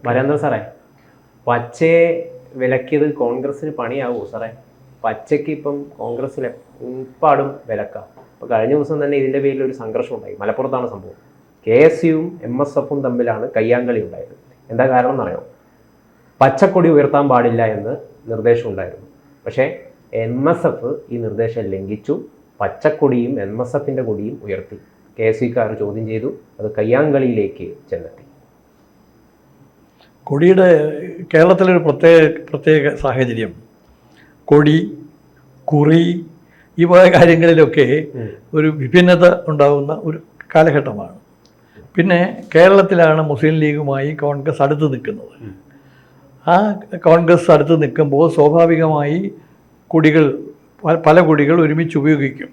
വരേന്ദ്ര സാറേ, പച്ചയെ വിലക്കിയത് കോൺഗ്രസിന് പണിയാവൂ സാറേ? പച്ചയ്ക്ക് ഇപ്പം കോൺഗ്രസ്സിൽ എപ്പാടും വിലക്കാം. അപ്പോൾ കഴിഞ്ഞ ദിവസം തന്നെ ഇതിൻ്റെ പേരിൽ ഒരു സംഘർഷം ഉണ്ടായി. മലപ്പുറത്താണ് സംഭവം. KSUവും MSFും തമ്മിലാണ് കയ്യാങ്കളി ഉണ്ടായത്. എന്താ കാരണം എന്നറിയോ? പച്ചക്കൊടി ഉയർത്താൻ പാടില്ല എന്ന് നിർദ്ദേശം ഉണ്ടായിരുന്നു. പക്ഷേ MSF ഈ നിർദ്ദേശം ലംഘിച്ചു. പച്ചക്കൊടിയും MSFിൻ്റെ കൊടിയും ഉയർത്തി. KSUക്കാർ ചോദ്യം ചെയ്തു. അത് കയ്യാങ്കളിയിലേക്ക് ചെന്നെത്തി. കൊടിയുടെ കേരളത്തിലൊരു പ്രത്യേക സാഹചര്യം, കൊടി, കുറി, ഈ വക കാര്യങ്ങളിലൊക്കെ ഒരു വിഭിന്നത ഉണ്ടാകുന്ന ഒരു കാലഘട്ടമാണ്. പിന്നെ കേരളത്തിലാണ് മുസ്ലിം ലീഗുമായി കോൺഗ്രസ് അടുത്ത് നിൽക്കുന്നത്. ആ കോൺഗ്രസ് അടുത്ത് നിൽക്കുമ്പോൾ സ്വാഭാവികമായി പല കൊടികൾ ഒരുമിച്ച് ഉപയോഗിക്കും.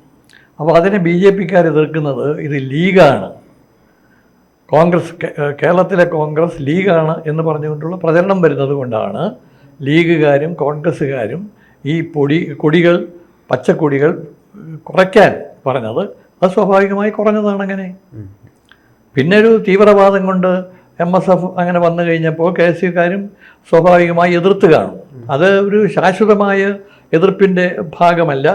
അപ്പോൾ അതിനെ BJPക്കാർ എതിർക്കുന്നത് ഇത് ലീഗാണ്, കേരളത്തിലെ കോൺഗ്രസ് ലീഗാണ് എന്ന് പറഞ്ഞുകൊണ്ടുള്ള പ്രചരണം വരുന്നത് കൊണ്ടാണ് ലീഗുകാരും കോൺഗ്രസ്സുകാരും ഈ കൊടികൾ, പച്ചക്കൊടികൾ കുറയ്ക്കാൻ പറഞ്ഞത്. അത് സ്വാഭാവികമായി കുറഞ്ഞതാണ്. അങ്ങനെ പിന്നെ ഒരു തീവ്രവാദം കൊണ്ട് MSF അങ്ങനെ വന്നു കഴിഞ്ഞപ്പോൾ KSUക്കാരും സ്വാഭാവികമായി എതിർത്ത് കാണും. അത് ഒരു ശാശ്വതമായ എതിർപ്പിൻ്റെ ഭാഗമല്ല,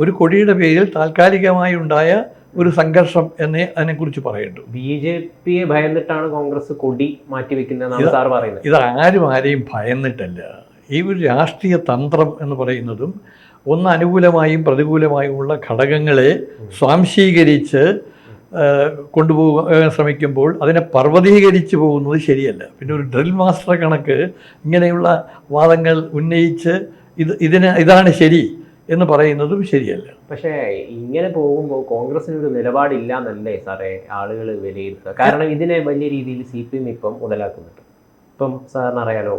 ഒരു കൊടിയുടെ പേരിൽ താൽക്കാലികമായി ഉണ്ടായ ഒരു സംഘർഷം എന്നേ അതിനെക്കുറിച്ച് പറയേണ്ടു. BJPയെ ഭയന്നിട്ടാണ് കോൺഗ്രസ് കൊടി മാറ്റിവെക്കുന്നതെന്നാണ് സാർ പറയുന്നത്. ഇത് ആരെയും ഭയന്നിട്ടല്ല. ഈ ഒരു രാഷ്ട്രീയ തന്ത്രം എന്ന് പറയുന്നതും ഒന്ന് അനുകൂലമായും പ്രതികൂലമായും ഉള്ള ഘടകങ്ങളെ സ്വാംശീകരിച്ച് കൊണ്ടുപോകാൻ ശ്രമിക്കുമ്പോൾ അതിനെ പർവ്വതീകരിച്ച് പോകുന്നത് ശരിയല്ല. പിന്നെ ഒരു ഡ്രിൽ മാസ്റ്റർ കണക്ക് ഇങ്ങനെയുള്ള വാദങ്ങൾ ഉന്നയിച്ച് ഇതാണ് ശരി എന്ന് പറയുന്നതും ശരിയല്ല. പക്ഷേ ഇങ്ങനെ പോകുമ്പോൾ കോൺഗ്രസിനൊരു നിലപാടില്ല എന്നല്ലേ സാറേ ആളുകൾ വിലയിരുത്തുക? കാരണം ഇതിനെ വലിയ രീതിയിൽ CPM ഇപ്പം മുതലാക്കുന്നുണ്ട്. ഇപ്പം സാറിന് അറിയാലോ,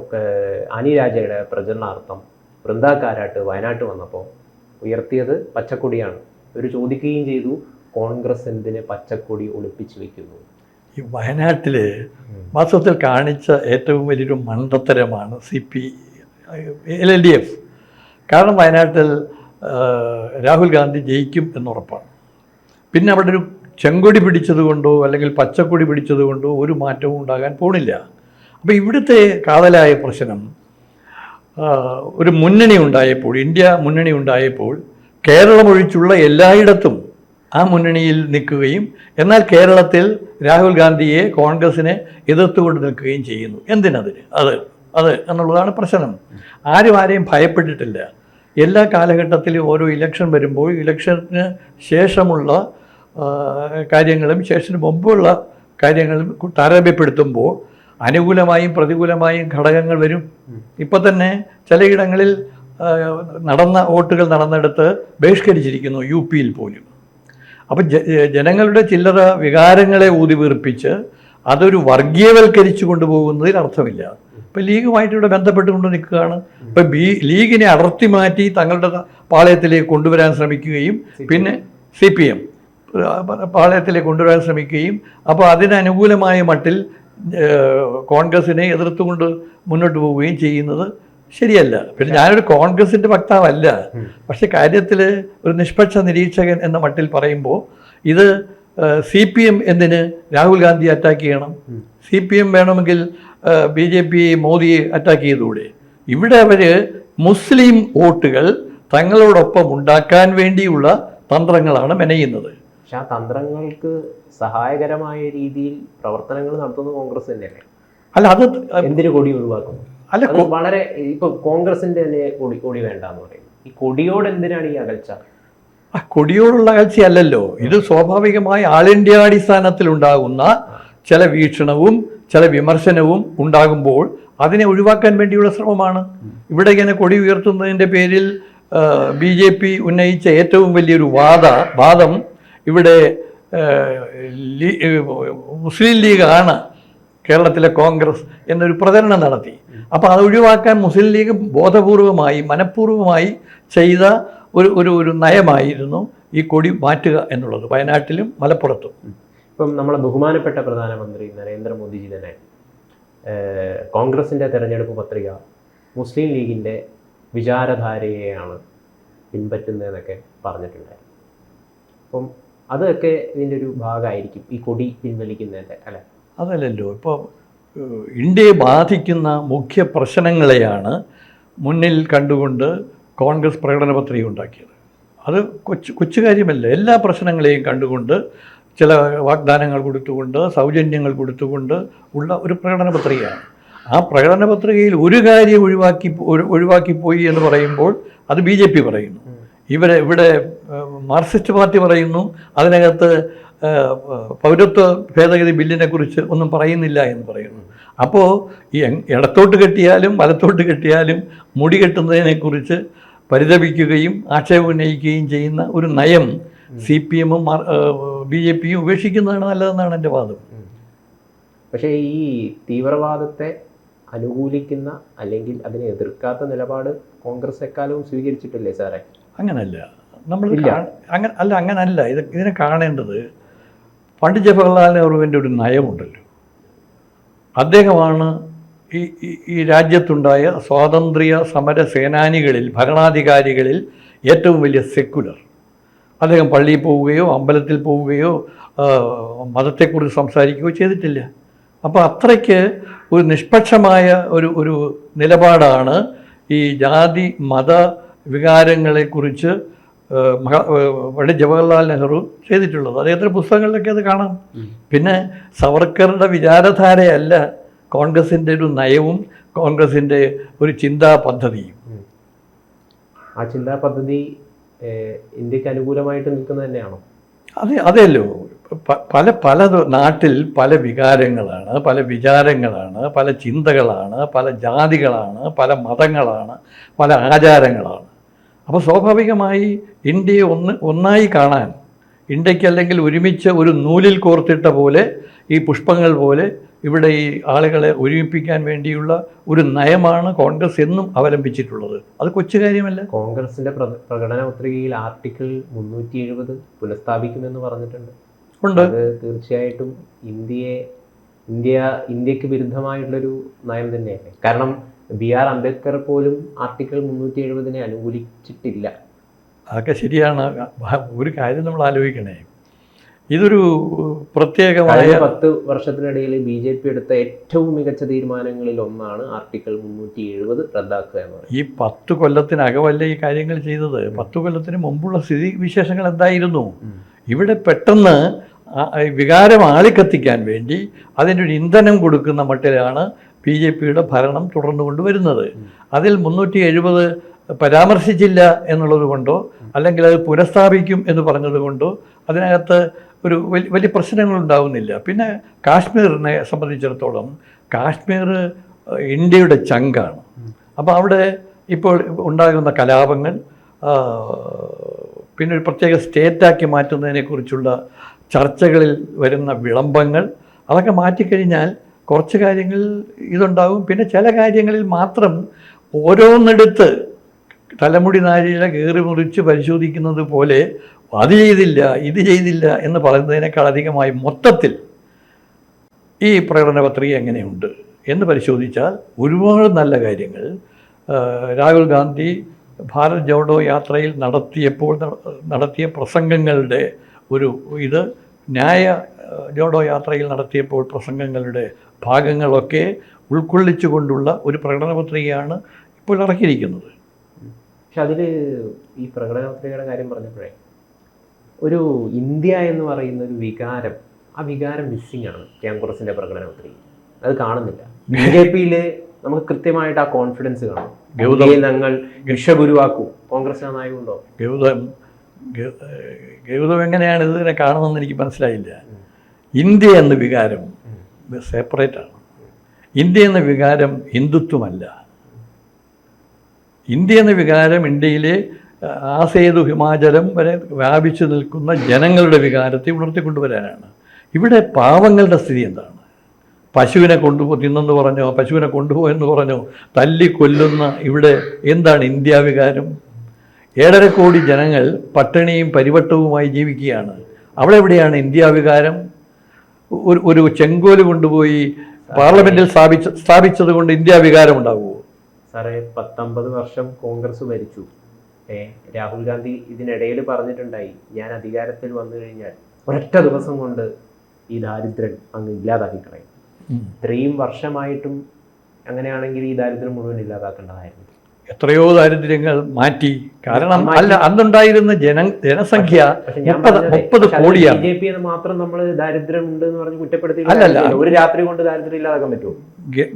അനി രാജയുടെ പ്രചരണാർത്ഥം വൃന്ദ കാരാട്ട് വയനാട്ട് വന്നപ്പോൾ ഉയർത്തിയത് പച്ചക്കൊടിയാണ്. ഒരു ചോദിക്കുകയും ചെയ്തു, കോൺഗ്രസ് എന്തിന് പച്ചക്കൊടി ഒളിപ്പിച്ചു വെക്കുന്നു? ഈ വയനാട്ടിൽ വാസ്തവത്തിൽ കാണിച്ച ഏറ്റവും വലിയൊരു മണ്ടത്തരമാണ് LDF. കാരണം വയനാട്ടിൽ രാഹുൽ ഗാന്ധി ജയിക്കും എന്നുറപ്പാണ്. പിന്നെ അവിടെ ഒരു ചെങ്കൊടി പിടിച്ചതുകൊണ്ടോ അല്ലെങ്കിൽ പച്ചക്കൊടി പിടിച്ചതുകൊണ്ടോ ഒരു മാറ്റവും ഉണ്ടാകാൻ പോണില്ല. അപ്പോൾ ഇവിടുത്തെ കാതലായ പ്രശ്നം, ഒരു മുന്നണി ഉണ്ടായപ്പോൾ, ഇന്ത്യ മുന്നണി ഉണ്ടായപ്പോൾ കേരളം ഒഴിച്ചുള്ള എല്ലായിടത്തും ആ മുന്നണിയിൽ നിൽക്കുകയും എന്നാൽ കേരളത്തിൽ രാഹുൽ ഗാന്ധിയെ കോൺഗ്രസിനെ എതിർത്തുകൊണ്ട് നിൽക്കുകയും ചെയ്യുന്നു. എന്തിനതിന്? അത് എന്നുള്ളതാണ് പ്രശ്നം. ആരെയും ഭയപ്പെട്ടിട്ടില്ല. എല്ലാ കാലഘട്ടത്തിലും ഓരോ ഇലക്ഷൻ വരുമ്പോൾ ഇലക്ഷന് ശേഷമുള്ള കാര്യങ്ങളും ശേഷത്തിന് മുമ്പുള്ള കാര്യങ്ങളും താരതമ്യപ്പെടുത്തുമ്പോൾ അനുകൂലമായും പ്രതികൂലമായും ഘടകങ്ങൾ വരും. ഇപ്പം തന്നെ ചിലയിടങ്ങളിൽ വോട്ടുകൾ നടന്നെടുത്ത് ബഹിഷ്കരിച്ചിരിക്കുന്നു, UP യിൽ പോലും. അപ്പം ജനങ്ങളുടെ ചില്ലറ വികാരങ്ങളെ ഊതിവീർപ്പിച്ച് അതൊരു വർഗീയവൽക്കരിച്ചു കൊണ്ടുപോകുന്നതിൽ അർത്ഥമില്ല. ഇപ്പം ലീഗുമായിട്ട് ഇവിടെ ബന്ധപ്പെട്ടുകൊണ്ട് നിൽക്കുകയാണ്. ഇപ്പം ലീഗിനെ അടർത്തി മാറ്റി തങ്ങളുടെ പാളയത്തിലേക്ക് കൊണ്ടുവരാൻ ശ്രമിക്കുകയും പിന്നെ CPM പാളയത്തിലേക്ക് കൊണ്ടുവരാൻ ശ്രമിക്കുകയും അപ്പോൾ അതിനനുകൂലമായ മട്ടിൽ കോൺഗ്രസിനെ എതിർത്തുകൊണ്ട് മുന്നോട്ട് പോവുകയും ചെയ്യുന്നത് ശരിയല്ല. പിന്നെ ഞാനൊരു കോൺഗ്രസിൻ്റെ വക്താവല്ല, പക്ഷെ കാര്യത്തിൽ ഒരു നിഷ്പക്ഷ നിരീക്ഷകൻ എന്ന മട്ടിൽ പറയുമ്പോൾ ഇത് CPM എന്തിന് രാഹുൽ ഗാന്ധി അറ്റാക്ക് ചെയ്യണം? CPM വേണമെങ്കിൽ BJP മോദിയെ അറ്റാക്ക് ചെയ്തുകൂടെ? ഇവിടെ അവർ മുസ്ലിം വോട്ടുകൾ തങ്ങളോടൊപ്പം ഉണ്ടാക്കാൻ വേണ്ടിയുള്ള തന്ത്രങ്ങളാണ് മെനയുന്നത്. പക്ഷെ ആ തന്ത്രങ്ങൾക്ക് സഹായകരമായ രീതിയിൽ പ്രവർത്തനങ്ങൾ നടത്തുന്നത് കോൺഗ്രസ് തന്നെയല്ലേ? അല്ല, അത് എന്തിനു കൊടി ഒഴിവാക്കുന്നു? അല്ല, വളരെ ഇപ്പൊ കോൺഗ്രസിന്റെ തന്നെ കൊടി വേണ്ട എന്ന് പറയും. ഈ കൊടിയോട് എന്തിനാണ് ഈ അകൽച്ച? കൊടിയോടുള്ള അകൽച്ചയല്ലല്ലോ ഇത്. സ്വാഭാവികമായി ആൾ ഇന്ത്യ അടിസ്ഥാനത്തിൽ ഉണ്ടാകുന്ന ചില വീക്ഷണവും ചില വിമർശനവും ഉണ്ടാകുമ്പോൾ അതിനെ ഒഴിവാക്കാൻ വേണ്ടിയുള്ള ശ്രമമാണ്. ഇവിടെ ഇങ്ങനെ കൊടി ഉയർത്തുന്നതിൻ്റെ പേരിൽ BJP ഉന്നയിച്ച ഏറ്റവും വലിയൊരു വാദം ഇവിടെ മുസ്ലിം ലീഗാണ് കേരളത്തിലെ കോൺഗ്രസ് എന്നൊരു പ്രചരണം നടത്തി. അപ്പോൾ അത് ഒഴിവാക്കാൻ മുസ്ലിം ലീഗ് ബോധപൂർവമായി മനഃപൂർവ്വമായി ചെയ്ത ഒരു നയമായിരുന്നു ഈ കൊടി മാറ്റുക എന്നുള്ളത് വയനാട്ടിലും മലപ്പുറത്തും. ഇപ്പം നമ്മളെ ബഹുമാനപ്പെട്ട പ്രധാനമന്ത്രി നരേന്ദ്രമോദിജി തന്നെ കോൺഗ്രസിൻ്റെ തെരഞ്ഞെടുപ്പ് പത്രിക മുസ്ലിം ലീഗിൻ്റെ വിചാരധാരയെയാണ് പിൻപറ്റുന്നതെന്നൊക്കെ പറഞ്ഞിട്ടുണ്ടായിരുന്നു. അപ്പം അതൊക്കെ ഇതിൻ്റെ ഒരു ഭാഗമായിരിക്കും ഈ കൊടി പിൻവലിക്കുന്നതിൻ്റെ, അല്ലേ? അതല്ലല്ലോ. ഇപ്പോൾ ഇന്ത്യയെ ബാധിക്കുന്ന മുഖ്യ പ്രശ്നങ്ങളെയാണ് മുന്നിൽ കണ്ടുകൊണ്ട് കോൺഗ്രസ് പ്രകടന പത്രിക ഉണ്ടാക്കിയത്. അത് കൊച്ചു കാര്യമല്ല. എല്ലാ പ്രശ്നങ്ങളെയും കണ്ടുകൊണ്ട് ചില വാഗ്ദാനങ്ങൾ കൊടുത്തുകൊണ്ട് സൗജന്യങ്ങൾ കൊടുത്തുകൊണ്ട് ഉള്ള ഒരു പ്രകടന പത്രികയാണ്. ആ പ്രകടന പത്രികയിൽ ഒരു കാര്യം ഒഴിവാക്കിപ്പോയി എന്ന് പറയുമ്പോൾ അത് BJP പറയുന്നു. ഇവിടെ മാർക്സിസ്റ്റ് പാർട്ടി പറയുന്നു അതിനകത്ത് പൗരത്വ ഭേദഗതി ബില്ലിനെ കുറിച്ച് ഒന്നും പറയുന്നില്ല എന്ന് പറയുന്നു. അപ്പോൾ ഈ ഇടത്തോട്ട് കെട്ടിയാലും വലത്തോട്ട് കെട്ടിയാലും മുടി കെട്ടുന്നതിനെക്കുറിച്ച് പരിതപിക്കുകയും ആക്ഷേപം ഉന്നയിക്കുകയും ചെയ്യുന്ന ഒരു നയം CPM ഉം BJP യും ഉപേക്ഷിക്കുന്നതാണ് നല്ലതെന്നാണ് എൻ്റെ വാദം. പക്ഷേ ഈ തീവ്രവാദത്തെ അനുകൂലിക്കുന്ന അല്ലെങ്കിൽ അതിനെ എതിർക്കാത്ത നിലപാട് കോൺഗ്രസ് എക്കാലവും സ്വീകരിച്ചിട്ടില്ലേ സാറേ? അങ്ങനല്ല. നമ്മൾ അങ്ങനല്ല. ഇതിനെ കാണേണ്ടത് പണ്ഡിറ്റ് ജവഹർലാൽ നെഹ്റുവിൻ്റെ ഒരു നയമുണ്ടല്ലോ. അദ്ദേഹമാണ് ഈ രാജ്യത്തുണ്ടായ സ്വാതന്ത്ര്യ സമര സേനാനികളിൽ ഭരണാധികാരികളിൽ ഏറ്റവും വലിയ സെക്കുലർ. അദ്ദേഹം പള്ളിയിൽ പോവുകയോ അമ്പലത്തിൽ പോവുകയോ മതത്തെക്കുറിച്ച് സംസാരിക്കുകയോ ചെയ്തിട്ടില്ല. അപ്പോൾ അത്രയ്ക്ക് ഒരു നിഷ്പക്ഷമായ ഒരു നിലപാടാണ് ഈ ജാതി മത വികാരങ്ങളെക്കുറിച്ച് പണ്ഡിറ്റ് ജവഹർലാൽ നെഹ്റു ചെയ്തിട്ടുള്ളത്. അദ്ദേഹത്തിൻ്റെ പുസ്തകങ്ങളിലൊക്കെ അത് കാണാം. പിന്നെ സവർക്കറുടെ വിചാരധാരയല്ല കോൺഗ്രസിൻ്റെ ഒരു നയവും കോൺഗ്രസിൻ്റെ ഒരു ചിന്താ പദ്ധതിയും. ആ ചിന്താ പദ്ധതി ഇന്ത്യക്ക് അനുകൂലമായിട്ട് നിൽക്കുന്നത് തന്നെയാണോ? അതെയല്ലോ. പല നാട്ടിൽ പല വികാരങ്ങളാണ്, പല വിചാരങ്ങളാണ്, പല ചിന്തകളാണ്, പല ജാതികളാണ്, പല മതങ്ങളാണ്, പല ആചാരങ്ങളാണ്. അപ്പോൾ സ്വാഭാവികമായി ഇന്ത്യയെ ഒന്നായി കാണാൻ, ഇന്ത്യക്ക് അല്ലെങ്കിൽ ഒരുമിച്ച് ഒരു നൂലിൽ കോർത്തിട്ട പോലെ ഈ പുഷ്പങ്ങൾ പോലെ ഇവിടെ ഈ ആളുകളെ ഒരുമിപ്പിക്കാൻ വേണ്ടിയുള്ള ഒരു നയമാണ് കോൺഗ്രസ് എന്നും അവലംബിച്ചിട്ടുള്ളത്. അത് കൊച്ചു കാര്യമല്ല. കോൺഗ്രസിന്റെ പ്രകടന പത്രികയിൽ ആർട്ടിക്കിൾ 370 പുനഃസ്ഥാപിക്കുമെന്ന് പറഞ്ഞിട്ടുണ്ട്. അത് തീർച്ചയായിട്ടും ഇന്ത്യക്ക് വിരുദ്ധമായിട്ടുള്ളൊരു നയം തന്നെയല്ലേ? കാരണം BR അംബേദ്കർ പോലും ആർട്ടിക്കിൾ 370 അനുകൂലിച്ചിട്ടില്ല. അതൊക്കെ ശരിയാണ്. ഒരു കാര്യം നമ്മൾ ആലോചിക്കണേ, ഇതൊരു പ്രത്യേകമായ 10 വർഷത്തിനിടയിൽ BJP എടുത്ത ഏറ്റവും മികച്ച തീരുമാനങ്ങളിൽ ഒന്നാണ് ആർട്ടിക്കിൾ 370 റദ്ദാക്കുക എന്ന് പറയുന്നത്. ഈ 10 കൊല്ലത്തിനകമല്ല ഈ കാര്യങ്ങൾ ചെയ്തത്. 10 കൊല്ലത്തിന് മുമ്പുള്ള സ്ഥിതി വിശേഷങ്ങൾ എന്തായിരുന്നു? ഇവിടെ പെട്ടെന്ന് വികാരം ആളിക്കത്തിക്കാൻ വേണ്ടി അതിൻ്റെ ഒരു ഇന്ധനം കൊടുക്കുന്ന മട്ടിലാണ് BJPയുടെ ഭരണം തുടർന്നു കൊണ്ടുവരുന്നത്. അതിൽ 370 പരാമർശിച്ചില്ല എന്നുള്ളത് കൊണ്ടോ അല്ലെങ്കിൽ അത് പുനഃസ്ഥാപിക്കും എന്ന് പറഞ്ഞത് കൊണ്ടോ അതിനകത്ത് ഒരു വലിയ പ്രശ്നങ്ങളുണ്ടാവുന്നില്ല. പിന്നെ കാശ്മീരിനെ സംബന്ധിച്ചിടത്തോളം കാശ്മീർ ഇന്ത്യയുടെ ചങ്കാണ്. അപ്പോൾ അവിടെ ഇപ്പോൾ ഉണ്ടാകുന്ന കലാപങ്ങൾ, പിന്നെ ഒരു പ്രത്യേക സ്റ്റേറ്റാക്കി മാറ്റുന്നതിനെക്കുറിച്ചുള്ള ചർച്ചകളിൽ വരുന്ന വിളംബങ്ങൾ, അതൊക്കെ മാറ്റിക്കഴിഞ്ഞാൽ കുറച്ച് കാര്യങ്ങൾ ഇതുണ്ടാകും. പിന്നെ ചില കാര്യങ്ങളിൽ മാത്രം ഓരോന്നെടുത്ത് തലമുടി നാരിഴ കീറി മുറിച്ച് പരിശോധിക്കുന്നത് പോലെ അത് ചെയ്തില്ല ഇത് ചെയ്തില്ല എന്ന് പറയുന്നതിനേക്കാൾ അധികമായി മൊത്തത്തിൽ ഈ പ്രകടന പത്രിക എങ്ങനെയുണ്ട് എന്ന് പരിശോധിച്ചാൽ ഒരുപാട് നല്ല കാര്യങ്ങൾ രാഹുൽ ഗാന്ധി ഭാരത് ജോഡോ യാത്രയിൽ നടത്തിയ പ്രസംഗങ്ങളുടെ ന്യായ ജോഡോ യാത്രയിൽ നടത്തിയപ്പോൾ പ്രസംഗങ്ങളുടെ ഭാഗങ്ങളൊക്കെ ഉൾക്കൊള്ളിച്ചുകൊണ്ടുള്ള ഒരു പ്രകടന പത്രികയാണ് ഇപ്പോൾ ഇറക്കിയിരിക്കുന്നത്. പക്ഷെ അതിൽ ഈ പ്രകടന പത്രികയുടെ കാര്യം പറഞ്ഞപ്പോഴേ ഒരു ഇന്ത്യ എന്ന് പറയുന്ന ഒരു വികാരം, ആ വികാരം മിസ്സിംഗ് ആണ് കോൺഗ്രസിൻ്റെ പ്രകടന പത്രിക. അത് കാണുന്നില്ല. BJPയിൽ നമുക്ക് കൃത്യമായിട്ട് ആ കോൺഫിഡൻസ് കാണും. ഞങ്ങൾ വിശ്വഗുരുവാക്കും. കോൺഗ്രസ് ആ നയമുണ്ടോ? ഗൗതം എങ്ങനെയാണ് ഇതിനെ കാണുന്നതെന്ന് എനിക്ക് മനസ്സിലായില്ല. ഇന്ത്യ എന്ന വികാരം സെപ്പറേറ്റാണ്. ഇന്ത്യ എന്ന വികാരം ഹിന്ദുത്വമല്ല. ഇന്ത്യ എന്ന വികാരം ഇന്ത്യയിലെ ആസേതു ഹിമാചലം വരെ വ്യാപിച്ചു നിൽക്കുന്ന ജനങ്ങളുടെ വികാരത്തെ ഉണർത്തിക്കൊണ്ടുവരാനാണ്. ഇവിടെ പാവങ്ങളുടെ സ്ഥിതി എന്താണ്? പശുവിനെ തിന്നെന്ന് പറഞ്ഞോ, പശുവിനെ കൊണ്ടുപോയെന്ന് പറഞ്ഞോ തല്ലിക്കൊല്ലുന്ന ഇവിടെ എന്താണ് ഇന്ത്യ വികാരം? 7.5 കോടി ജനങ്ങൾ പട്ടിണിയും പരിവട്ടവുമായി ജീവിക്കുകയാണ്. അവിടെ എവിടെയാണ് ഇന്ത്യ വികാരം? ഒരു ചെങ്കോല് കൊണ്ടുപോയി പാർലമെന്റിൽ സ്ഥാപിച്ചത് കൊണ്ട് ഇന്ത്യ വികാരം ഉണ്ടാവുമോ? സാറേ, 19 വർഷം കോൺഗ്രസ് ഭരിച്ചു. രാഹുൽ ഗാന്ധി ഇതിനിടയിൽ പറഞ്ഞിട്ടുണ്ടായി, ഞാൻ അധികാരത്തിൽ വന്നു കഴിഞ്ഞാൽ ഒരൊറ്റ ദിവസം കൊണ്ട് ഈ ദാരിദ്ര്യം അങ്ങ് ഇല്ലാതാക്കി കളയും. ഇത്രയും വർഷമായിട്ടും അങ്ങനെയാണെങ്കിൽ ഈ ദാരിദ്ര്യം മുഴുവൻ ഇല്ലാതാക്കേണ്ടതായിരുന്നു. എത്രയോ ദാരിദ്ര്യങ്ങൾ മാറ്റി. കാരണം അല്ല, അന്നുണ്ടായിരുന്ന ജനസംഖ്യ 30 കോടിയാണ്. BJP മാത്രം നമ്മൾ ദാരിദ്ര്യം ഉണ്ട് എന്ന് പറഞ്ഞ് കുറ്റപ്പെടുത്തി അല്ലല്ല, ഒരു രാത്രി കൊണ്ട് ദാരിദ്ര്യം ഇല്ലാതാക്കാൻ പറ്റുമോ?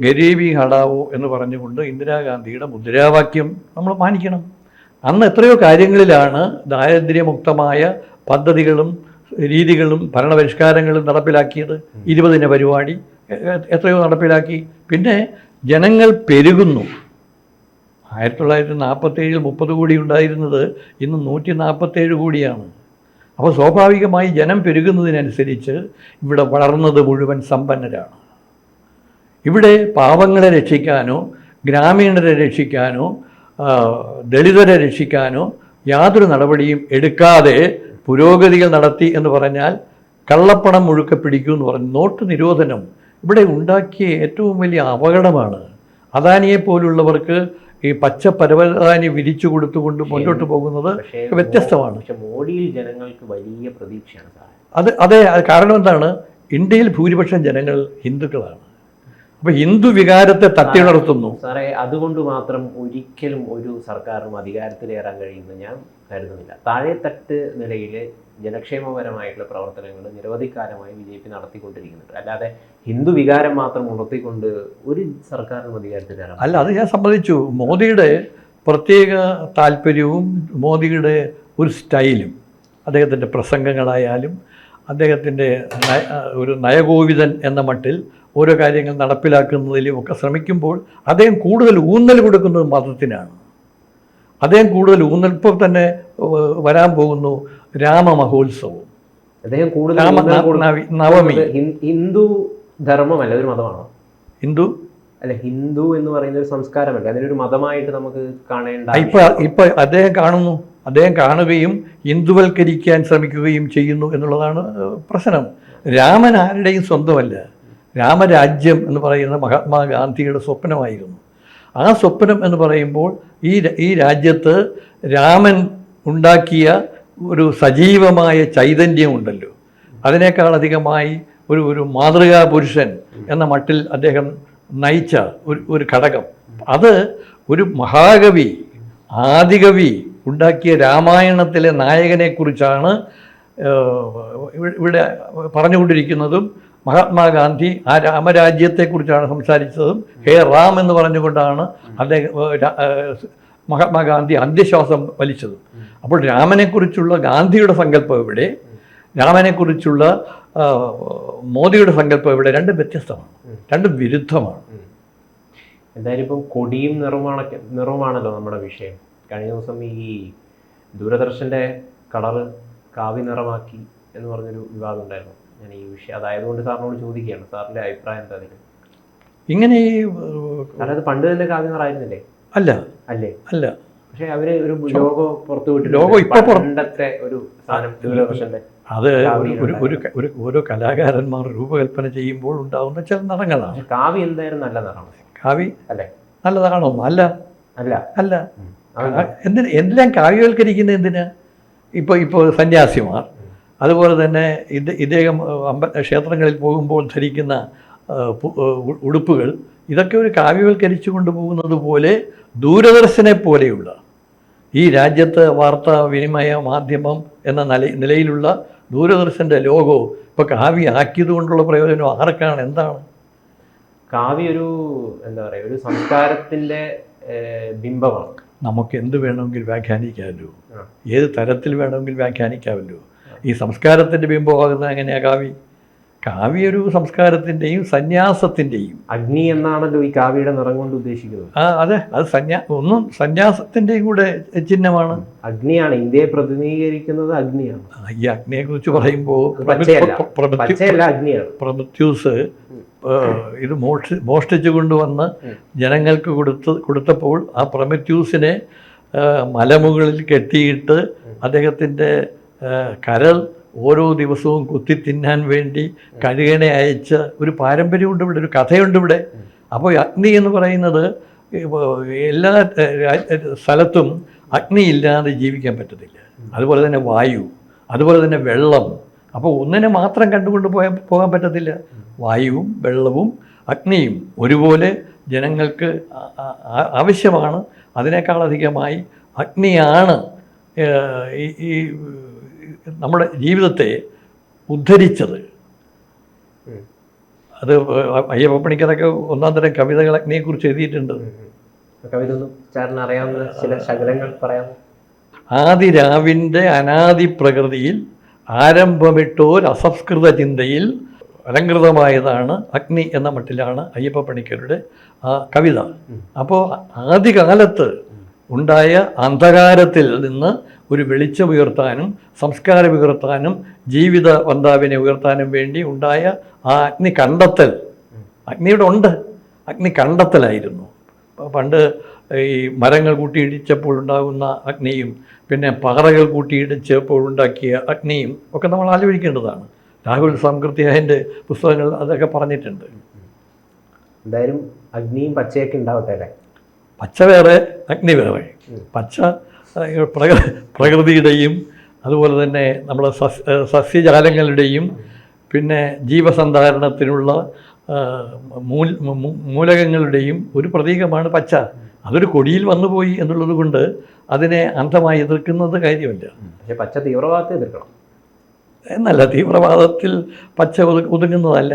ഗരീബി ഹടാവോ എന്ന് പറഞ്ഞുകൊണ്ട് ഇന്ദിരാഗാന്ധിയുടെ മുദ്രാവാക്യം നമ്മൾ മാനിക്കണം. അന്ന് എത്രയോ കാര്യങ്ങളിലാണ് ദാരിദ്ര്യമുക്തമായ പദ്ധതികളും രീതികളും ഭരണപരിഷ്കാരങ്ങളും നടപ്പിലാക്കിയത്. 20 പരിപാടി എത്രയോ നടപ്പിലാക്കി. പിന്നെ ജനങ്ങൾ പെരുകുന്നു. 1947 30 കോടി ഉണ്ടായിരുന്നത് ഇന്ന് 147 കോടിയാണ്. അപ്പോൾ സ്വാഭാവികമായി ജനം പെരുകുന്നതിനനുസരിച്ച് ഇവിടെ വളർന്നത് മുഴുവൻ സമ്പന്നരാണ്. ഇവിടെ പാവങ്ങളെ രക്ഷിക്കാനോ ഗ്രാമീണരെ രക്ഷിക്കാനോ ദളിതരെ രക്ഷിക്കാനോ യാതൊരു നടപടിയും എടുക്കാതെ പുരോഗതികൾ നടത്തി എന്ന് പറഞ്ഞാൽ കള്ളപ്പണം മുഴുക്കെ പിടിക്കൂ എന്ന് പറഞ്ഞു. നോട്ട് നിരോധനം ഇവിടെ ഉണ്ടാക്കിയ ഏറ്റവും വലിയ അപകടമാണ്. അദാനിയെ പോലുള്ളവർക്ക് ഈ പച്ച പരവതാനി വിരിച്ചു കൊടുത്തുകൊണ്ട് മുന്നോട്ട് പോകുന്നത് വ്യത്യസ്തമാണ്. പക്ഷെ മോഡിയിൽ ജനങ്ങൾക്ക് വലിയ പ്രതീക്ഷയാണ്. അതെ, കാരണം എന്താണ്? ഇന്ത്യയിൽ ഭൂരിപക്ഷം ജനങ്ങൾ ഹിന്ദുക്കളാണ്. അപ്പൊ ഹിന്ദു വികാരത്തെ തട്ടിയുണർത്തുന്നു. സാറേ, അതുകൊണ്ട് മാത്രം ഒരിക്കലും ഒരു സർക്കാരിനും അധികാരത്തിലേറാൻ കഴിയുമെന്ന് ഞാൻ കരുതുന്നില്ല. താഴെത്തട്ട് നിലയിൽ ജനക്ഷേമപരമായിട്ടുള്ള പ്രവർത്തനങ്ങൾ നിരവധി കാലമായി BJP നടത്തിക്കൊണ്ടിരിക്കുന്നുണ്ട്. അല്ലാതെ ഹിന്ദു വികാരം മാത്രം ഉണർത്തിക്കൊണ്ട് ഒരു സർക്കാരിനും അധികാരത്തിലേറാൻ അല്ല. അത് ഞാൻ സമ്മതിച്ചു. മോദിയുടെ പ്രത്യേക താല്പര്യവും മോദിയുടെ ഒരു സ്റ്റൈലും അദ്ദേഹത്തിൻ്റെ പ്രസംഗങ്ങളായാലും അദ്ദേഹത്തിൻ്റെ ഒരു നയകോവിദൻ എന്ന മട്ടിൽ ഓരോ കാര്യങ്ങൾ നടപ്പിലാക്കുന്നതിലും ഒക്കെ ശ്രമിക്കുമ്പോൾ അദ്ദേഹം കൂടുതൽ ഊന്നൽ കൊടുക്കുന്നത് മതത്തിനാണ്. അദ്ദേഹം കൂടുതൽ ഊന്നൽ ഇപ്പോൾ തന്നെ വരാൻ പോകുന്നു രാമമഹോത്സവം. അദ്ദേഹം കൂടുതൽ നവമി. ഹിന്ദു ധർമ്മമല്ല, ഒരു മതമാണോ? ഹിന്ദു അല്ല, ഹിന്ദു എന്ന് പറയുന്ന ഒരു സംസ്കാരമല്ല, അതിനൊരു മതമായിട്ട് നമുക്ക് കാണേണ്ട. ഇപ്പൊ അദ്ദേഹം കാണുന്നു, അദ്ദേഹം കാണുകയും ഹിന്ദുവൽക്കരിക്കാൻ ശ്രമിക്കുകയും ചെയ്യുന്നു എന്നുള്ളതാണ് പ്രശ്നം. രാമൻ ആരുടെയും സ്വന്തമല്ല. രാമരാജ്യം എന്ന് പറയുന്ന മഹാത്മാഗാന്ധിയുടെ സ്വപ്നമായിരുന്നു. ആ സ്വപ്നം എന്ന് പറയുമ്പോൾ ഈ രാജ്യത്ത് രാമൻ ഉണ്ടാക്കിയ ഒരു സജീവമായ ചൈതന്യമുണ്ടല്ലോ, അതിനേക്കാൾ അധികമായി ഒരു മാതൃകാ പുരുഷൻ എന്ന മട്ടിൽ അദ്ദേഹം നയിച്ച ഒരു ഘടകം, അത് ഒരു മഹാകവി ആദികവി ഉണ്ടാക്കിയ രാമായണത്തിലെ നായകനെക്കുറിച്ചാണ് ഇവിടെ പറഞ്ഞുകൊണ്ടിരിക്കുന്നതും. മഹാത്മാഗാന്ധി ആ രാമരാജ്യത്തെക്കുറിച്ചാണ് സംസാരിച്ചതും. ഹേ റാം എന്ന് പറഞ്ഞുകൊണ്ടാണ് അദ്ദേഹം മഹാത്മാഗാന്ധി അന്ത്യശ്വാസം വലിച്ചതും. അപ്പോൾ രാമനെക്കുറിച്ചുള്ള ഗാന്ധിയുടെ സങ്കല്പം ഇവിടെ, രാമനെക്കുറിച്ചുള്ള മോദിയുടെ സങ്കല്പം ഇവിടെ, രണ്ടും വ്യത്യസ്തമാണ്, രണ്ടും വിരുദ്ധമാണ്. എന്തായാലും ഇപ്പം കൊടിയും നിറവുമാണല്ലോ നമ്മുടെ വിഷയം. കഴിഞ്ഞ ദിവസം ഈ ദൂരദർശൻ്റെ കളറ് കാവി നിറമാക്കി എന്ന് പറഞ്ഞൊരു വിവാദം ഉണ്ടായിരുന്നു. ഞാൻ ഈ വിഷയം അതായതുകൊണ്ട് സാറിനോട് ചോദിക്കുകയാണ്, സാറിൻ്റെ അഭിപ്രായം എന്താ അതിന്? ഇങ്ങനെ അതായത് പണ്ട് തന്നെ കാവി നിറായിരുന്നില്ലേ? അല്ല അല്ലേ? അല്ല. പക്ഷെ അവര് ഒരു ലോഗോ പുറത്തു വിട്ടു. ലോഗോ ഇപ്പൊ പണ്ടത്തെ ഒരു സാധനം ദൂരദർശന്റെ. അത് ഓരോ കലാകാരന്മാർ രൂപകൽപ്പന ചെയ്യുമ്പോൾ ഉണ്ടാവുന്ന ചില നിറങ്ങളാണ്. കാവി എന്തായാലും നല്ല നിറമാണ്. കാവി അല്ലേ? നല്ലതാണോ? അല്ല അല്ല അല്ല. എന്തെല്ലാം കാവ്യവൽക്കരിക്കുന്ന എന്തിനാ? ഇപ്പോൾ സന്യാസിമാർ, അതുപോലെ തന്നെ ഇദ്ദേഹം ക്ഷേത്രങ്ങളിൽ പോകുമ്പോൾ ധരിക്കുന്ന ഉടുപ്പുകൾ, ഇതൊക്കെ ഒരു കാവ്യവൽക്കരിച്ചു കൊണ്ടുപോകുന്നത് പോലെ ദൂരദർശനെ പോലെയുള്ള ഈ രാജ്യത്ത് വാർത്താവിനിമയ മാധ്യമം എന്ന നിലയിലുള്ള ദൂരദർശൻ്റെ ലോഗോ ഇപ്പോൾ കാവ്യ ആക്കിയത് കൊണ്ടുള്ള പ്രയോജനം ആർക്കാണ്? എന്താണ്? കാവ്യ ഒരു എന്താ പറയുക, ഒരു സംസ്കാരത്തിൻ്റെ ബിംബമാണ്. നമുക്ക് എന്ത് വേണമെങ്കിൽ വ്യാഖ്യാനിക്കാമല്ലോ, ഏത് തരത്തിൽ വേണമെങ്കിൽ വ്യാഖ്യാനിക്കാമല്ലോ. ഈ സംസ്കാരത്തിൻ്റെ ബിംബമാകുന്നത് എങ്ങനെയാ കാവ്യ? കാവ്യ ഒരു സംസ്കാരത്തിൻ്റെയും സന്യാസത്തിൻ്റെയും. അഗ്നി എന്നാണല്ലോ ഈ കാവ്യയുടെ നിറം കൊണ്ട് ഉദ്ദേശിക്കുന്നത്. അതെ, അത് ഒന്നും സന്യാസത്തിൻ്റെയും കൂടെ ചിഹ്നമാണ്. അഗ്നിയാണ്, ഇന്ത്യയെ പ്രതിനിധീകരിക്കുന്നത് അഗ്നിയാണ്. ഈ അഗ്നിയെക്കുറിച്ച് പറയുമ്പോൾ പ്രൊമത്യൂസ് ഇത് മോഷ്ടിച്ചു കൊണ്ടുവന്ന് ജനങ്ങൾക്ക് കൊടുത്തപ്പോൾ ആ പ്രൊമത്യൂസിനെ മലമുകളിൽ കെട്ടിയിട്ട് അദ്ദേഹത്തിൻ്റെ കരൾ ഓരോ ദിവസവും കുത്തി തിന്നാൻ വേണ്ടി കഴുകനെ അയച്ച ഒരു പാരമ്പര്യമുണ്ട് ഇവിടെ, ഒരു കഥയുണ്ട് ഇവിടെ. അപ്പോൾ അഗ്നി എന്ന് പറയുന്നത് എല്ലാ സ്ഥലത്തും അഗ്നി ഇല്ലാതെ ജീവിക്കാൻ പറ്റത്തില്ല. അതുപോലെ തന്നെ വായു, അതുപോലെ തന്നെ വെള്ളം. അപ്പോൾ ഒന്നിനെ മാത്രം കണ്ടുകൊണ്ട് പോകാൻ പറ്റത്തില്ല. വായുവും വെള്ളവും അഗ്നിയും ഒരുപോലെ ജനങ്ങൾക്ക് ആവശ്യമാണ്. അതിനേക്കാളധികമായി അഗ്നിയാണ് ഈ നമ്മുടെ ജീവിതത്തെ ഉദ്ധരിച്ചത്. അത് അയ്യപ്പപ്പണിക്കരൊക്കെ ഒന്നാം തരം കവിതകൾ അഗ്നിയെക്കുറിച്ച് എഴുതിയിട്ടുണ്ട്. കവിത ഒന്നും ചേട്ടന് അറിയാവുന്ന ചില ശകലങ്ങൾ പറയാമോ? ആദിരാവിൻ്റെ അനാദി പ്രകൃതിയിൽ ആരംഭമിട്ടോർ അസംസ്കൃത ചിന്തയിൽ അലങ്കൃതമായതാണ് അഗ്നി എന്ന മട്ടിലാണ് അയ്യപ്പപ്പണിക്കരുടെ ആ കവിത. അപ്പോൾ ആദ്യകാലത്ത് ഉണ്ടായ അന്ധകാരത്തിൽ നിന്ന് ഒരു വെളിച്ചം ഉയർത്താനും സംസ്കാരം ഉയർത്താനും ജീവിത വന്താവിനെ ഉയർത്താനും വേണ്ടി ഉണ്ടായ ആ അഗ്നി കണ്ടെത്തൽ, അഗ്നിയുടെ ഉണ്ട്, അഗ്നി കണ്ടെത്തലായിരുന്നു. പണ്ട് ഈ മരങ്ങൾ കൂട്ടിയിടിച്ചപ്പോൾ ഉണ്ടാകുന്ന അഗ്നിയും പിന്നെ പാറകൾ കൂട്ടിയിടിച്ചപ്പോൾ ഉണ്ടാക്കിയ അഗ്നിയും ഒക്കെ നമ്മൾ ആലോചിക്കേണ്ടതാണ്. രാഹുൽ സാംകൃത്യായൻ്റെ പുസ്തകങ്ങൾ അതൊക്കെ പറഞ്ഞിട്ടുണ്ട്. എന്തായാലും അഗ്നിയും പച്ചയൊക്കെ ഉണ്ടാവട്ടെ അല്ലേ? പച്ച വേറെ അഗ്നി വേറെ. പച്ച പ്രകൃതിയുടെയും അതുപോലെ തന്നെ നമ്മുടെ സസ്യജാലങ്ങളുടെയും പിന്നെ ജീവസന്ധാരണത്തിനുള്ള മൂലകങ്ങളുടെയും ഒരു പ്രതീകമാണ് പച്ച. അതൊരു കൊടിയിൽ വന്നുപോയി എന്നുള്ളത് കൊണ്ട് അതിനെ അന്ധമായി എതിർക്കുന്നത് കാര്യമില്ല. പക്ഷേ പച്ച തീവ്രവാദത്തെ എതിർക്കണം എന്നല്ല, തീവ്രവാദത്തിൽ പച്ച ഒതുങ്ങുന്നതല്ല.